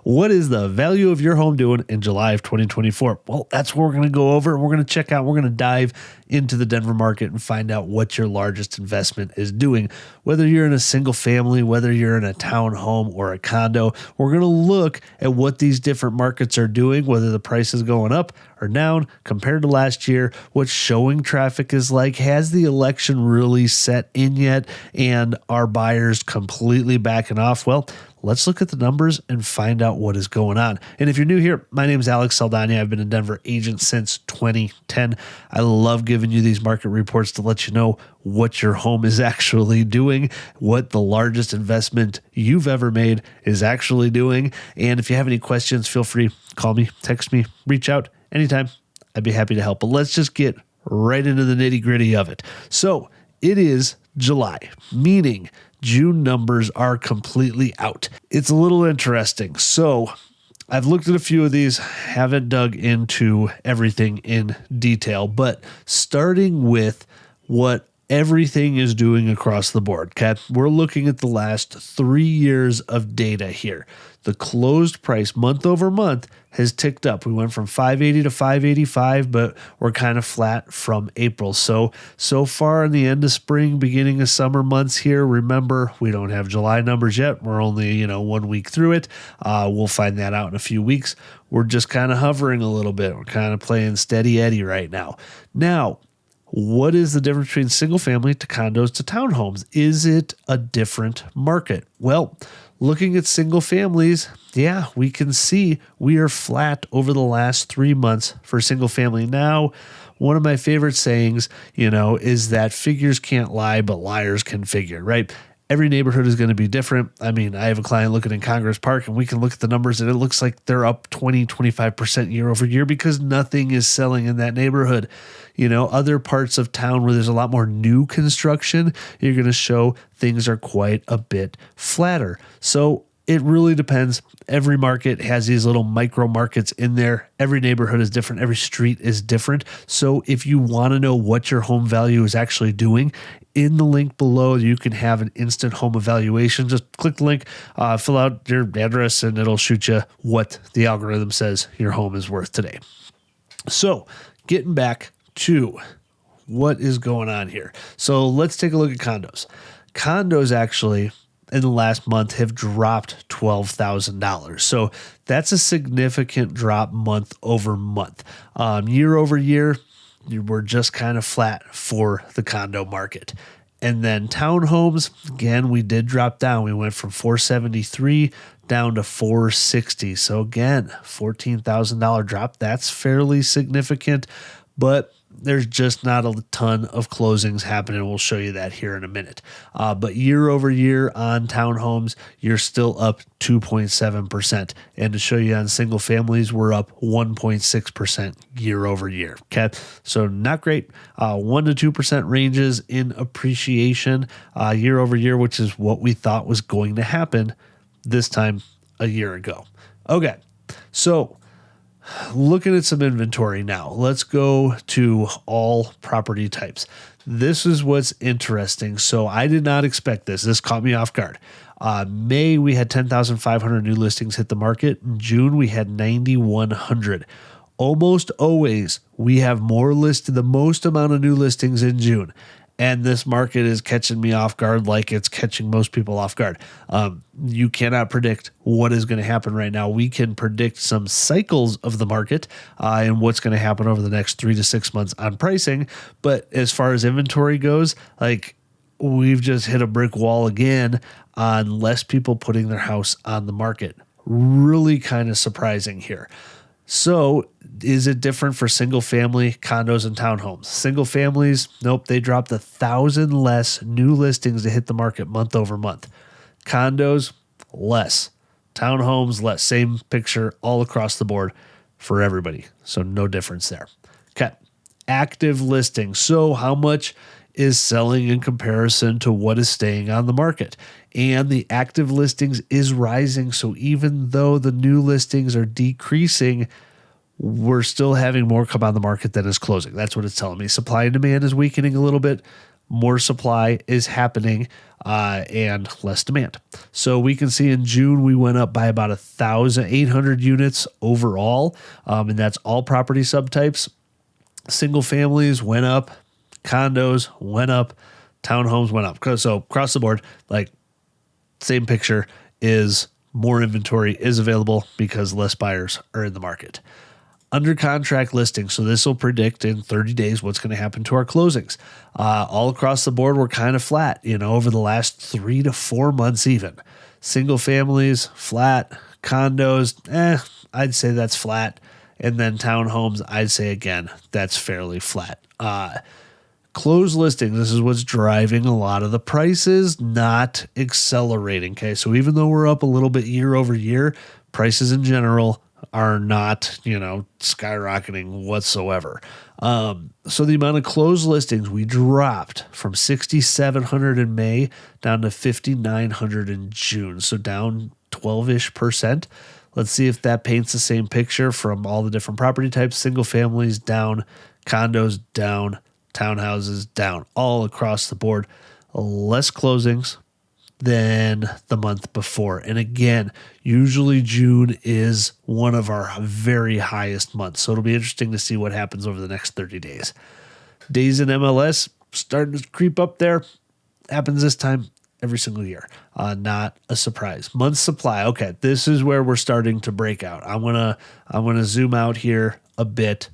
What is the value of your home doing in July of 2024? Well, that's what we're going to go over. We're going to check out, we're going to dive into the Denver market and find out what your largest investment is doing. Whether you're in a single family, whether you're in a townhome or a condo, we're going to look at what these different markets are doing, whether the price is going up or down compared to last year, what showing traffic is like, has the election really set in yet, and are buyers completely backing off? Well, let's look at the numbers and find out what is going on. And if you're new here, my name is Alex Saldana. I've been a Denver agent since 2010. I love giving you these market reports to let you know what your home is actually doing, what the largest investment you've ever made is actually doing. And if you have any questions, feel free, call me, text me, reach out anytime. I'd be happy to help. But let's just get right into the nitty-gritty of it. So it is July, meaning June numbers are completely out. It's a little interesting. So I've looked at a few of these, haven't dug into everything in detail, but starting with what everything is doing across the board. Okay, we're looking at the last 3 years of data here. The closed price month over month has ticked up. We went from 580 to 585, but we're kind of flat from April. So far in the end of spring, beginning of summer months here, remember, we don't have July numbers yet. We're only, 1 week through it. We'll find that out in a few weeks. We're just kind of hovering a little bit. We're kind of playing steady Eddie right now. Now, what is the difference between single family to condos to townhomes? Is it a different market? Well, looking at single families, yeah, we can see we are flat over the last 3 months for single family. Now, one of my favorite sayings, is that figures can't lie, but liars can figure, right? Every neighborhood is going to be different. I mean, I have a client looking in Congress Park, and we can look at the numbers, and it looks like they're up 20-25% year over year because nothing is selling in that neighborhood. Other parts of town where there's a lot more new construction, you're going to show things are quite a bit flatter. So it really depends. Every market has these little micro markets in there. Every neighborhood is different. Every street is different. So if you want to know what your home value is actually doing, in the link below, you can have an instant home evaluation. Just click the link, fill out your address, and it'll shoot you what the algorithm says your home is worth today. So getting back to what is going on here. So let's take a look at condos. Condos actually in the last month have dropped $12,000. So that's a significant drop month over month. Year over year, we're just kind of flat for the condo market. And then townhomes, again, we did drop down. We went from 473 down to 460. So again, $14,000 drop. That's fairly significant, but there's just not a ton of closings happening. We'll show you that here in a minute. But year over year on townhomes, you're still up 2.7%. And to show you on single families, we're up 1.6% year over year. Okay. So not great. 1 to 2% ranges in appreciation year over year, which is what we thought was going to happen this time a year ago. Okay. So looking at some inventory now, let's go to all property types. This is what's interesting. So I did not expect this. This caught me off guard. May, we had 10,500 new listings hit the market. In June, we had 9,100. Almost always, we have the most amount of new listings in June. And this market is catching me off guard like it's catching most people off guard. You cannot predict what is going to happen right now. We can predict some cycles of the market and what's going to happen over the next 3 to 6 months on pricing. But as far as inventory goes, we've just hit a brick wall again on less people putting their house on the market. Really kind of surprising here. So is it different for single family, condos, and townhomes? Single families, nope, they dropped 1,000 less new listings to hit the market month over month. Condos, less. Townhomes, less. Same picture all across the board for everybody. So no difference there. Okay. Active listings. So how much is selling in comparison to what is staying on the market? And the active listings is rising. So even though the new listings are decreasing, we're still having more come on the market than is closing. That's what it's telling me. Supply and demand is weakening a little bit. more supply is happening and less demand. So we can see in June we went up by about 1,800 units overall, and that's all property subtypes. Single families went up, condos went up, townhomes went up. So across the board, like same picture is more inventory is available because less buyers are in the market. Under contract listings, so this will predict in 30 days what's going to happen to our closings. All across the board, we're kind of flat, over the last 3 to 4 months even. Single families, flat. Condos, I'd say that's flat. And then townhomes, I'd say again, that's fairly flat. Closed listings, this is what's driving a lot of the prices, not accelerating. Okay, so even though we're up a little bit year over year, prices in general are not, skyrocketing whatsoever. So the amount of closed listings, we dropped from 6,700 in May down to 5,900 in June. So down 12-ish%. Let's see if that paints the same picture from all the different property types. Single families down, condos down, townhouses down, all across the board. Less closings than the month before. And again, usually June is one of our very highest months. So it'll be interesting to see what happens over the next 30 days. Days in MLS starting to creep up there. Happens this time every single year. Not a surprise. Month supply. Okay, this is where we're starting to break out. I'm gonna zoom out here a bit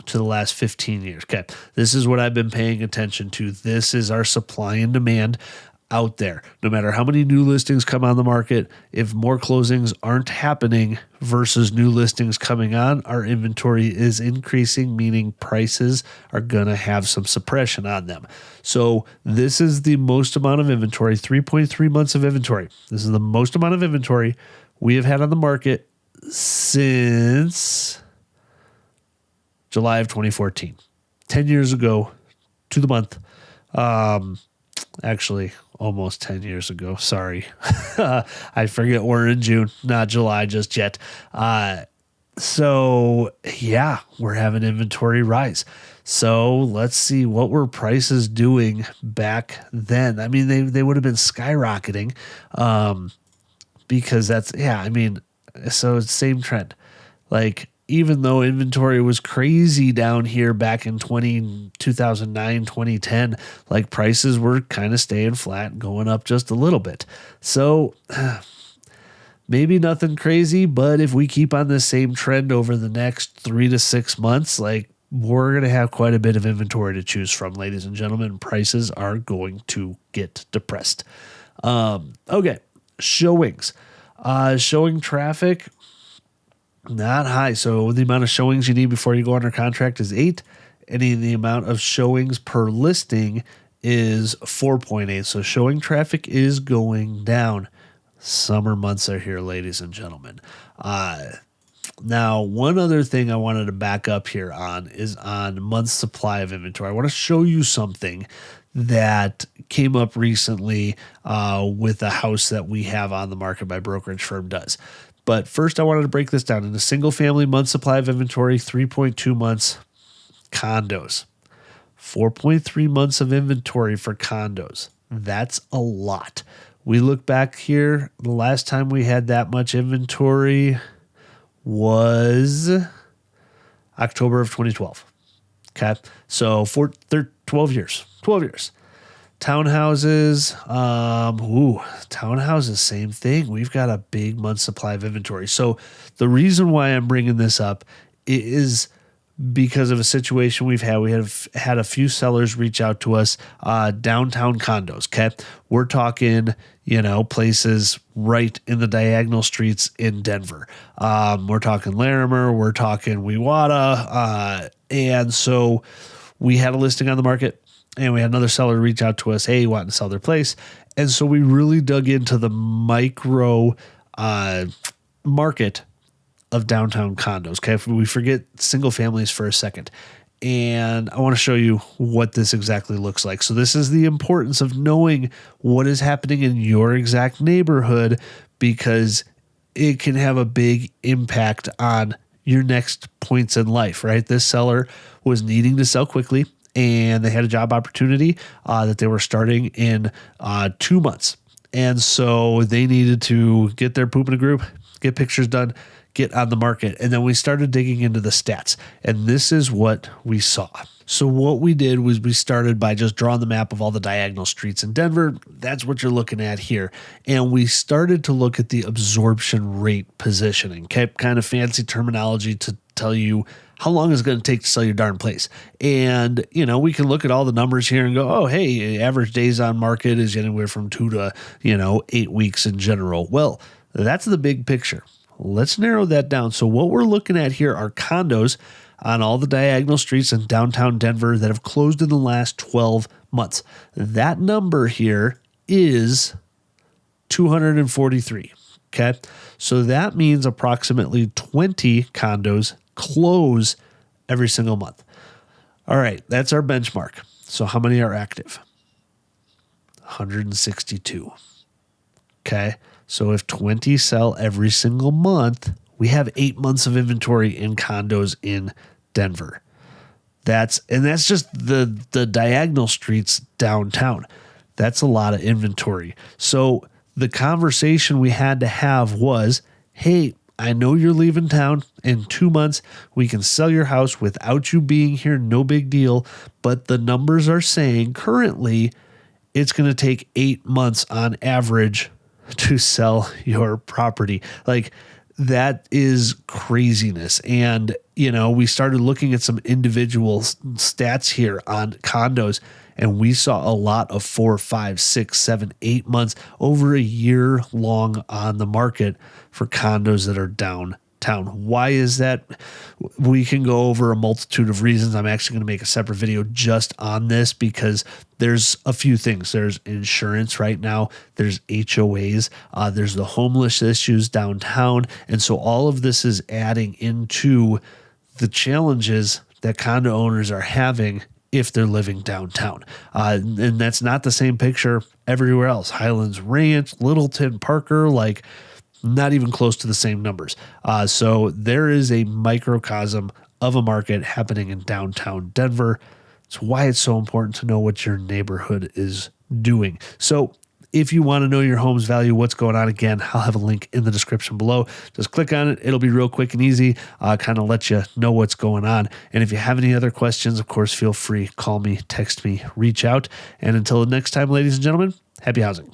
to the last 15 years. Okay, this is what I've been paying attention to. This is our supply and demand out there. No matter how many new listings come on the market, if more closings aren't happening versus new listings coming on, our inventory is increasing, meaning prices are going to have some suppression on them. So this is the most amount of inventory, 3.3 months of inventory. This is the most amount of inventory we have had on the market since July of 2014, 10 years ago to the month. Actually, almost 10 years ago. Sorry. I forget we're in June, not July just yet. So yeah, we're having inventory rise. So let's see, what were prices doing back then? I mean, they would have been skyrocketing because that's, so it's the same trend. Like, even though inventory was crazy down here back in 2009, 2010, like prices were kind of staying flat, going up just a little bit. So maybe nothing crazy, but if we keep on the same trend over the next 3 to 6 months, like we're going to have quite a bit of inventory to choose from, ladies and gentlemen. Prices are going to get depressed. Okay, showings. Showing traffic, not high. So the amount of showings you need before you go under contract is 8. The amount of showings per listing is 4.8. So showing traffic is going down. Summer months are here, ladies and gentlemen. Now, one other thing I wanted to back up here on is on month's supply of inventory. I want to show you something that came up recently with a house that we have on the market by brokerage firm does. But first, I wanted to break this down. In a single-family month supply of inventory, 3.2 months. Condos, 4.3 months of inventory for condos. That's a lot. We look back here, the last time we had that much inventory was October of 2012. Okay, so 12 years. 12 years. Townhouses, townhouses, same thing. We've got a big month supply of inventory. So the reason why I'm bringing this up is because of a situation we've had. We have had a few sellers reach out to us, downtown condos. Okay, we're talking, places right in the diagonal streets in Denver. We're talking Larimer. We're talking Wewata, and so we had a listing on the market. And we had another seller reach out to us, hey, wanting to sell their place. And so we really dug into the micro market of downtown condos. Okay, if we forget single families for a second. And I want to show you what this exactly looks like. So this is the importance of knowing what is happening in your exact neighborhood, because it can have a big impact on your next points in life, right? This seller was needing to sell quickly and they had a job opportunity that they were starting in 2 months. And so they needed to get their poop in a group, get pictures done, get on the market. And then we started digging into the stats. And this is what we saw. So what we did was we started by just drawing the map of all the diagonal streets in Denver. That's what you're looking at here. And we started to look at the absorption rate positioning. Okay, kind of fancy terminology to tell you how long is it going to take to sell your darn place. And, we can look at all the numbers here and go, oh, hey, average days on market is anywhere from 2 to, 8 weeks in general. Well, that's the big picture. Let's narrow that down. So what we're looking at here are condos on all the diagonal streets in downtown Denver that have closed in the last 12 months. That number here is 243. Okay. So that means approximately 20 condos close every single month. All right. That's our benchmark. So how many are active? 162. Okay. So if 20 sell every single month, we have 8 months of inventory in condos in Denver. That's just the diagonal streets downtown. That's a lot of inventory. So the conversation we had to have was, hey, I know you're leaving town in 2 months. We can sell your house without you being here. No big deal. But the numbers are saying currently it's going to take 8 months on average to sell your property. Like, that is craziness. And, we started looking at some individual stats here on condos, and we saw a lot of 4, 5, 6, 7, 8 months, over a year long on the market for condos that are downtown. Why is that? We can go over a multitude of reasons. I'm actually going to make a separate video just on this because there's a few things. There's insurance right now. There's HOAs. There's the homeless issues downtown. And so all of this is adding into the challenges that condo owners are having if they're living downtown. And that's not the same picture everywhere else. Highlands Ranch, Littleton, Parker, not even close to the same numbers. So there is a microcosm of a market happening in downtown Denver. It's why it's so important to know what your neighborhood is doing. So if you want to know your home's value, what's going on, again, I'll have a link in the description below. Just click on it. It'll be real quick and easy, kind of let you know what's going on. And if you have any other questions, of course, feel free, call me, text me, reach out. And until the next time, ladies and gentlemen, happy housing.